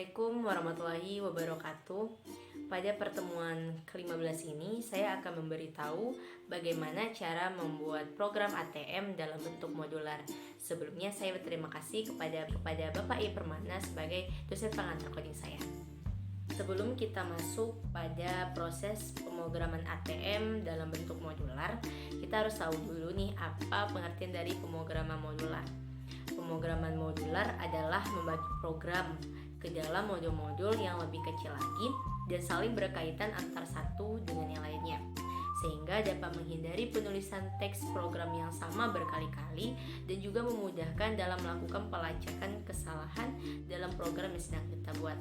Assalamualaikum warahmatullahi wabarakatuh. Pada pertemuan ke-15 ini, saya akan memberitahu bagaimana cara membuat program ATM dalam bentuk modular. Sebelumnya, saya berterima kasih kepada Bapak I. Permana sebagai dosen pengantar coding saya. Sebelum kita masuk pada proses pemrograman ATM dalam bentuk modular, kita harus tahu dulu nih apa pengertian dari pemrograman modular. Pemrograman modular adalah membagi program ke dalam modul-modul yang lebih kecil lagi dan saling berkaitan antar satu dengan yang lainnya, sehingga dapat menghindari penulisan teks program yang sama berkali-kali dan juga memudahkan dalam melakukan pelacakan kesalahan dalam program yang sedang kita buat.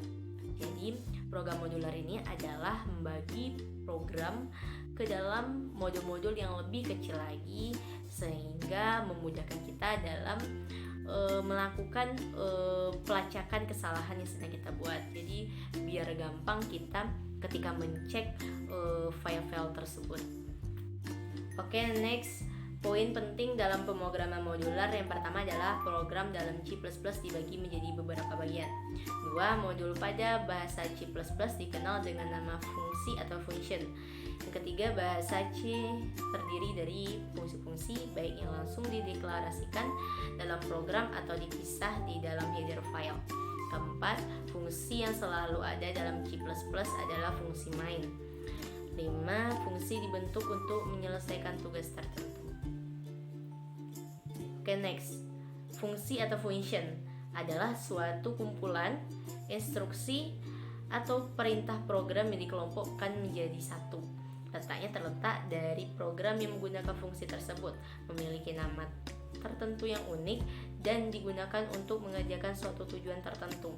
Jadi, program modular ini adalah membagi program ke dalam modul-modul yang lebih kecil lagi sehingga memudahkan kita dalam melakukan pelacakan kesalahan yang sedang kita buat. Jadi biar gampang kita ketika mencek file-file tersebut. Oke, next. Poin penting dalam pemrograman modular yang pertama adalah program dalam C++ dibagi menjadi beberapa bagian. 2. Modul pada bahasa C++ dikenal dengan nama fungsi atau function. Yang ketiga, bahasa C terdiri dari fungsi-fungsi baik yang langsung dideklarasikan dalam program atau dipisah di dalam header file. Keempat, fungsi yang selalu ada dalam C++ adalah fungsi main. 5. Fungsi dibentuk untuk menyelesaikan tugas tertentu. Oke, next. Fungsi atau function adalah suatu kumpulan instruksi atau perintah program yang dikelompokkan menjadi satu. Letaknya terletak dari program yang menggunakan fungsi tersebut, memiliki nama tertentu yang unik dan digunakan untuk mengerjakan suatu tujuan tertentu.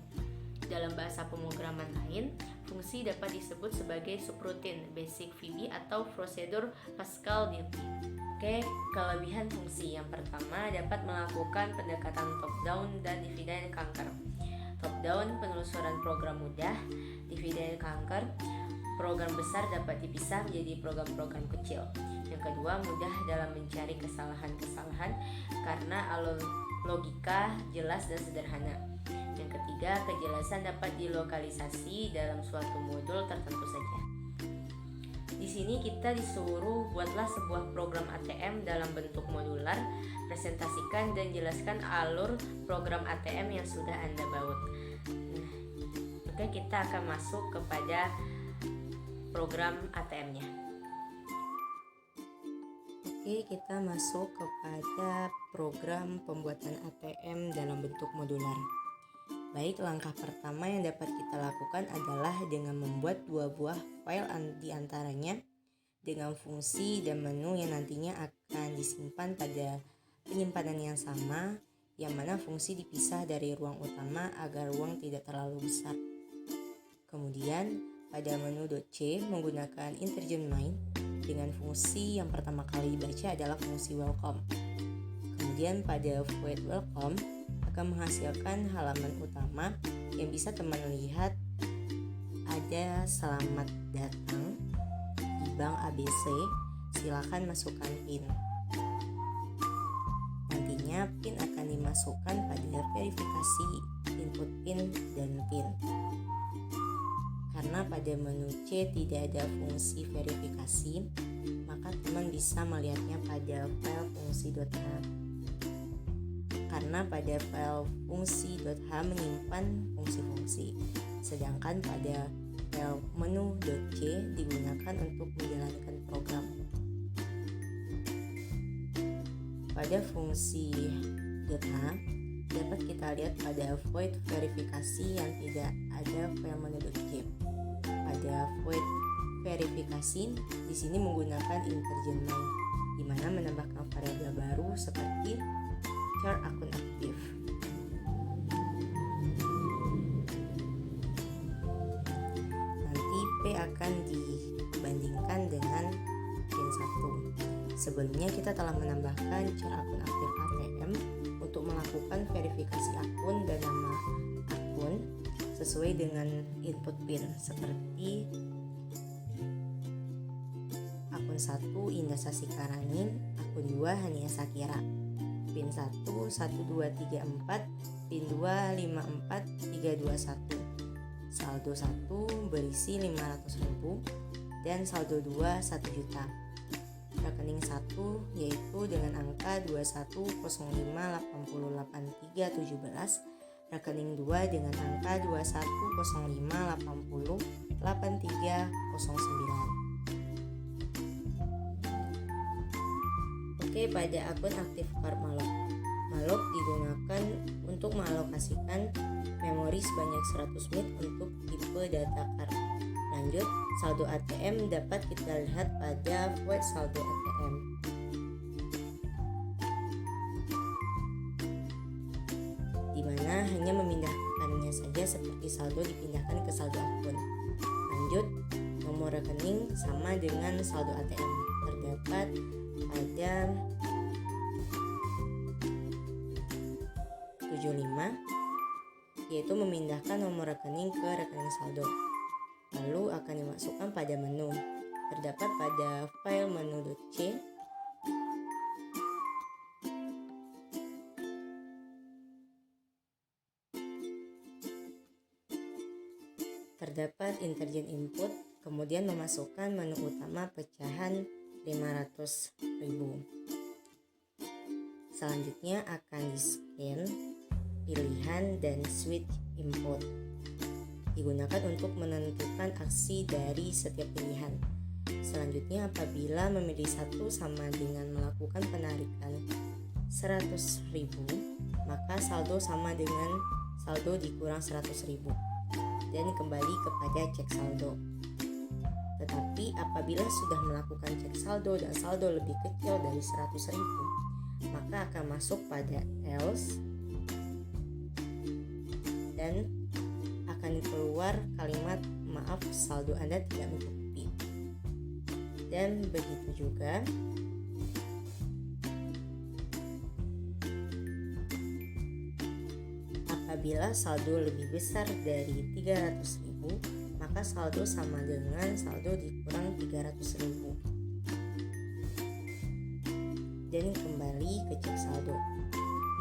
Dalam bahasa pemrograman lain, fungsi dapat disebut sebagai subroutine, basic VB atau prosedur Pascal Duty. Oke, kelebihan fungsi yang pertama dapat melakukan pendekatan top-down dan divide and conquer. Top-down, penelusuran program mudah. Divide and conquer, program besar dapat dipisah menjadi program-program kecil. Yang kedua, mudah dalam mencari kesalahan-kesalahan karena alur logika jelas dan sederhana. Yang ketiga, kejelasan dapat dilokalisasi dalam suatu modul tertentu saja. Di sini kita disuruh buatlah sebuah program ATM dalam bentuk modular, presentasikan dan jelaskan alur program ATM yang sudah Anda baut. Oke, kita akan masuk kepada program ATM-nya. Oke, kita masuk kepada program pembuatan ATM dalam bentuk modular. Baik, langkah pertama yang dapat kita lakukan adalah dengan membuat dua buah file di antaranya dengan fungsi dan menu yang nantinya akan disimpan pada penyimpanan yang sama, yang mana fungsi dipisah dari ruang utama agar ruang tidak terlalu besar. Kemudian pada menu .c menggunakan integer main dengan fungsi yang pertama kali dibaca adalah fungsi welcome. Kemudian pada void welcome akan menghasilkan halaman utama yang bisa teman lihat ada selamat datang di Bank ABC, silakan masukkan PIN. Nantinya PIN akan dimasukkan pada verifikasi input PIN dan PIN. Karena pada menu C tidak ada fungsi verifikasi, maka teman bisa melihatnya pada file fungsi.h. Karena pada file fungsi.h menyimpan fungsi-fungsi, sedangkan pada file menu.c digunakan untuk menjalankan program. Pada fungsi.h dapat kita lihat pada void verifikasi yang tidak ada file menu.c. Pada void verifikasi di sini menggunakan integer main, di mana menambahkan variabel baru seperti char akun aktif. Nanti P akan dibandingkan dengan PIN 1. Sebelumnya kita telah menambahkan char akun aktif ATM untuk melakukan verifikasi akun dan nama akun sesuai dengan input PIN seperti akun 1 Indah Sasikarani, akun 2 Hania Sakira. PIN 1 1234, PIN 2 54 321. saldo 1 berisi 500.000 dan saldo 2 1 juta. Rekening 1 yaitu dengan angka 2105808317, rekening 2 dengan angka 2105808309. Oke, pada akun aktif card Malok. Malok digunakan untuk mengalokasikan memori sebanyak 100 MB untuk tipe data card. Lanjut, saldo ATM dapat kita lihat pada void saldo ATM. Di mana hanya memindahkannya saja seperti saldo dipindahkan ke saldo akun. Lanjut, nomor rekening sama dengan saldo ATM terdapat pada 75, yaitu memindahkan nomor rekening ke rekening saldo. Lalu akan dimasukkan pada menu. Terdapat pada file menu.c. Terdapat interjen input, kemudian memasukkan menu utama pecahan 500.000. Selanjutnya akan di-scan pilihan dan switch input. Digunakan untuk menentukan aksi dari setiap pilihan. Selanjutnya, apabila memilih satu sama dengan melakukan penarikan 100.000, maka saldo sama dengan saldo dikurang 100.000 dan kembali kepada cek saldo. Tetapi apabila sudah melakukan cek saldo dan saldo lebih kecil dari 100.000, maka akan masuk pada else dan akan keluar kalimat maaf saldo Anda tidak mencukupi. Dan begitu juga apabila saldo lebih besar dari 300.000, maka saldo sama dengan saldo dikurang 300.000 dan kembali ke cek saldo.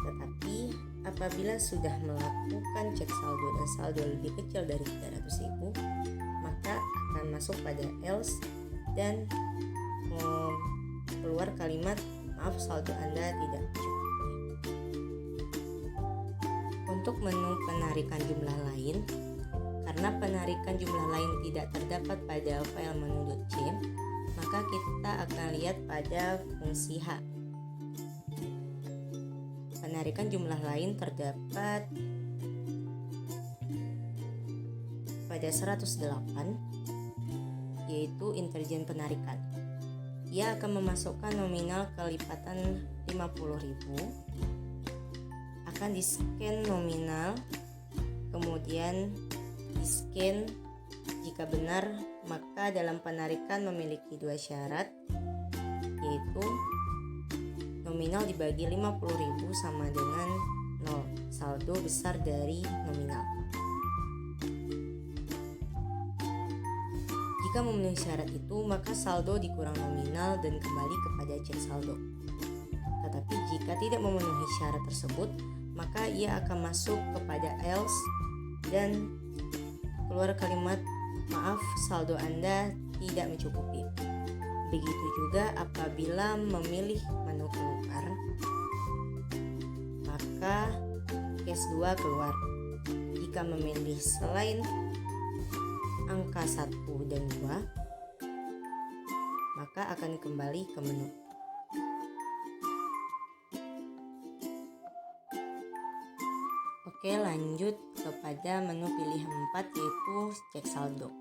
Tetapi apabila sudah melakukan cek saldo dan saldo lebih kecil dari 300.000, maka akan masuk pada else dan keluar kalimat maaf saldo Anda tidak mencukupi. Untuk menu penarikan jumlah lain, karena penarikan jumlah lain tidak terdapat pada file menu.c, maka kita akan lihat pada fungsi H. Penarikan jumlah lain terdapat pada 108, yaitu interjen penarikan. Ia akan memasukkan nominal kelipatan 50.000, akan di-scan nominal, kemudian di-scan jika benar, maka dalam penarikan memiliki dua syarat, yaitu nominal dibagi 50.000 sama dengan 0, saldo besar dari nominal. Jika memenuhi syarat itu, maka saldo dikurang nominal dan kembali kepada cek saldo. Tetapi jika tidak memenuhi syarat tersebut, maka ia akan masuk kepada else dan keluar kalimat maaf saldo Anda tidak mencukupi. Begitu juga apabila memilih menu keluar, maka case 2 keluar. Jika memilih selain angka 1 dan 2, maka akan kembali ke menu. Oke, lanjut kepada menu pilihan 4, yaitu cek saldo.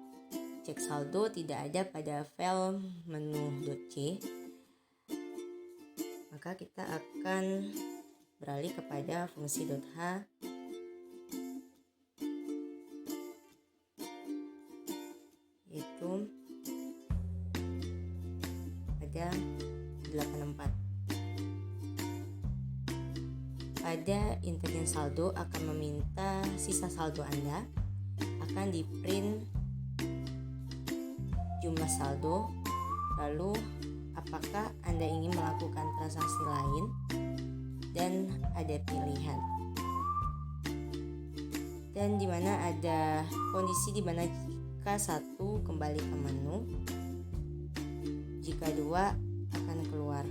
Cek saldo tidak ada pada file menu.c, maka kita akan beralih kepada fungsi .h, yaitu pada 84. Pada interjen saldo akan meminta sisa saldo Anda, akan di print jumlah saldo, lalu apakah Anda ingin melakukan transaksi lain, dan ada pilihan. dan dimana ada kondisi dimana jika 1 kembali ke menu, jika 2 akan keluar.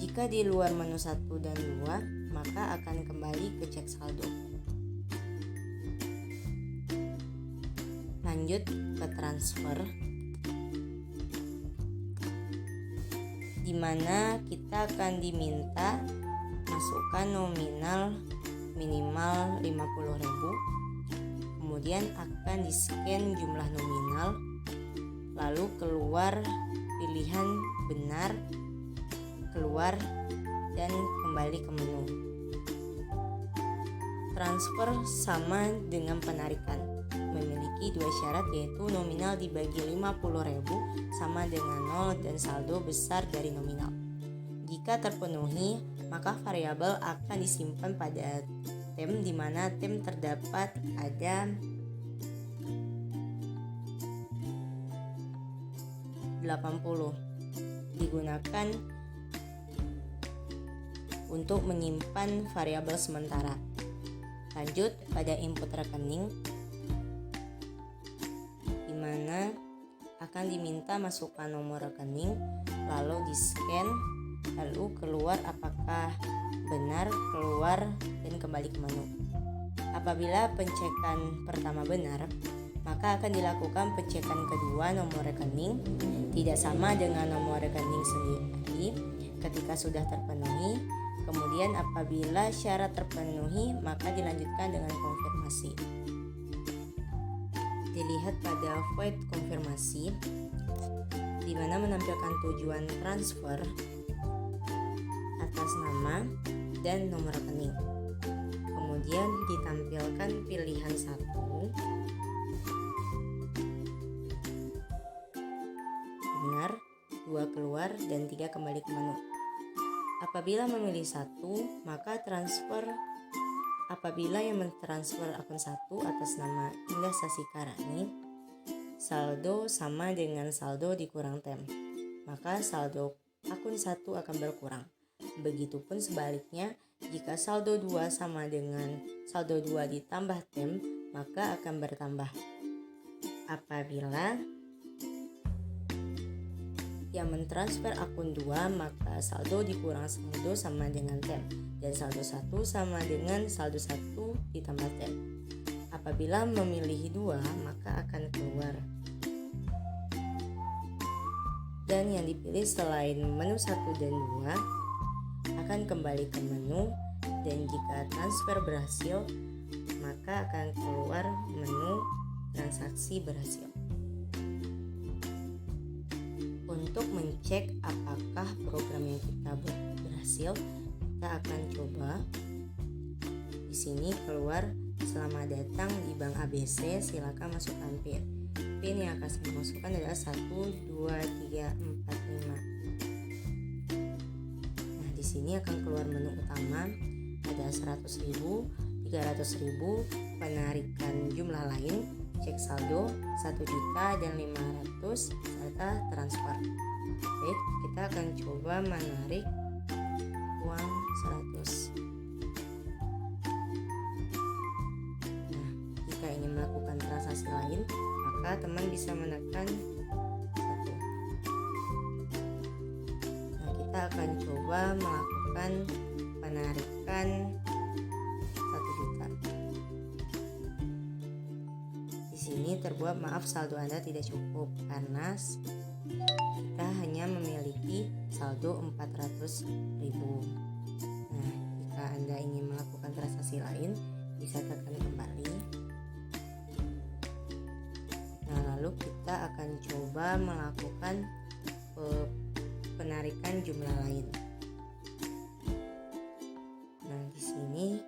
Jika di luar menu 1 dan 2, maka akan kembali ke cek saldo. Lanjut ke transfer, di mana kita akan diminta masukkan nominal minimal 50.000, kemudian akan di-scan jumlah nominal, lalu keluar pilihan benar, keluar, dan kembali ke menu. Transfer sama dengan penarikan, memiliki 2 syarat, yaitu nominal dibagi 50.000 sama dengan 0 dan saldo besar dari nominal. Jika terpenuhi, maka variabel akan disimpan pada tem, di mana tem terdapat ada 80, digunakan untuk menyimpan variabel sementara. Lanjut pada input rekening, di mana akan diminta masukkan nomor rekening, lalu di-scan, lalu keluar apakah benar, keluar, dan kembali ke menu. Apabila pencekan pertama benar, maka akan dilakukan pencekan kedua nomor rekening, tidak sama dengan nomor rekening sendiri ketika sudah terpenuhi. Kemudian apabila syarat terpenuhi, maka dilanjutkan dengan konfirmasi. Dilihat pada void konfirmasi, di mana menampilkan tujuan transfer, atas nama, dan nomor rekening. Kemudian ditampilkan pilihan 1, benar, 2 keluar, dan 3 kembali ke menu. Apabila memilih 1, maka transfer. Apabila yang mentransfer akun 1 atas nama Indah Sasikarani, saldo sama dengan saldo dikurang tem, maka saldo akun 1 akan berkurang. Begitupun sebaliknya, jika saldo 2 sama dengan saldo 2 ditambah tem, maka akan bertambah. Apabila yang mentransfer akun 2, maka saldo dikurang saldo sama dengan tem, dan saldo 1 sama dengan saldo 1 ditambah tem. Apabila memilih 2, maka akan keluar. Dan yang dipilih selain menu 1 dan 2 akan kembali ke menu, dan jika transfer berhasil, maka akan keluar menu transaksi berhasil. Untuk mengecek apakah program yang kita buat berhasil, kita akan coba. Di sini keluar selamat datang di Bank ABC, silakan masukkan PIN. PIN yang akan saya masukkan adalah 12345. Nah, di sini akan keluar menu utama, ada 100.000, 300.000, penarikan jumlah lain, cek saldo 1 juta dan 500, serta transfer. Baik, kita akan coba menarik uang 100. Nah, jika ingin melakukan transaksi lain, maka teman bisa menekan 1. Nah, kita akan coba melakukan penarikan 1 juta. Di sini terbuat maaf, saldo Anda tidak cukup karena kita hanya memiliki saldo 400.000. Nah, jika Anda ingin melakukan transaksi lain, bisa tekan kembali. Nah, lalu kita akan coba melakukan penarikan jumlah lain. Nah, di sini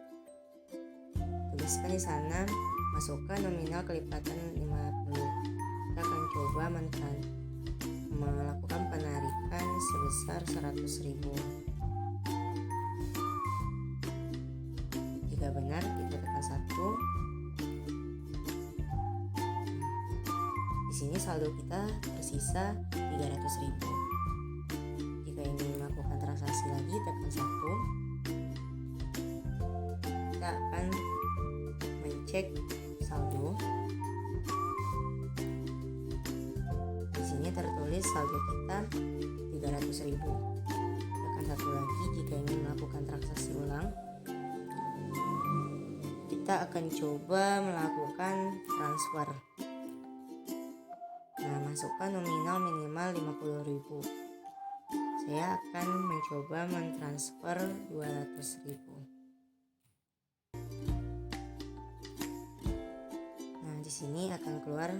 tuliskan di sana masukkan nominal kelipatan 50. Kita akan coba melakukan penarikan sebesar 100.000. Jika benar, kita tekan 1. Di sini saldo kita tersisa 300.000. transaksi lagi, tekan 1. Kita akan mencek saldo. Di sini tertulis saldo kita 300.000. Tekan 1 lagi jika ingin melakukan transaksi ulang. Kita akan coba melakukan transfer. Nah, masukkan nominal minimal 50.000. Saya akan mencoba mentransfer 200.000. Nah, di sini akan keluar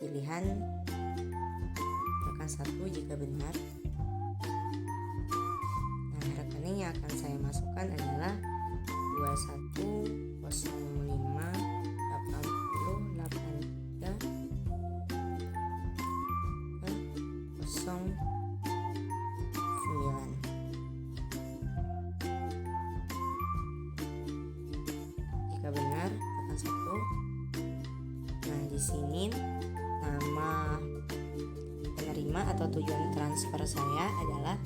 pilihan tekan 1 jika benar. Nah, rekening yang akan saya masukkan adalah 2105808309. Jika benar, tekan 1. Nah, di sini nama penerima atau tujuan transfer saya adalah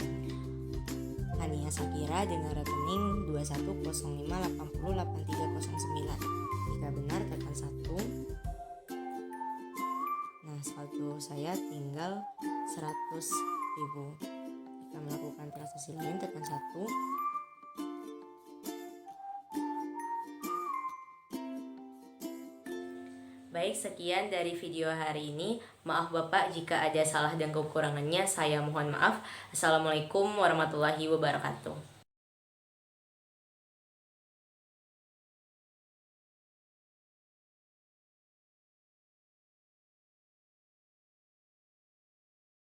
Hania Sakira dengan rekening 2105808309. Jika benar, tekan 1. Nah, saldo saya tinggal 100.000. Jika melakukan transaksi lain, tekan 1. Baik, sekian dari video hari ini. Maaf Bapak jika ada salah dan kekurangannya, saya mohon maaf. Assalamualaikum warahmatullahi wabarakatuh.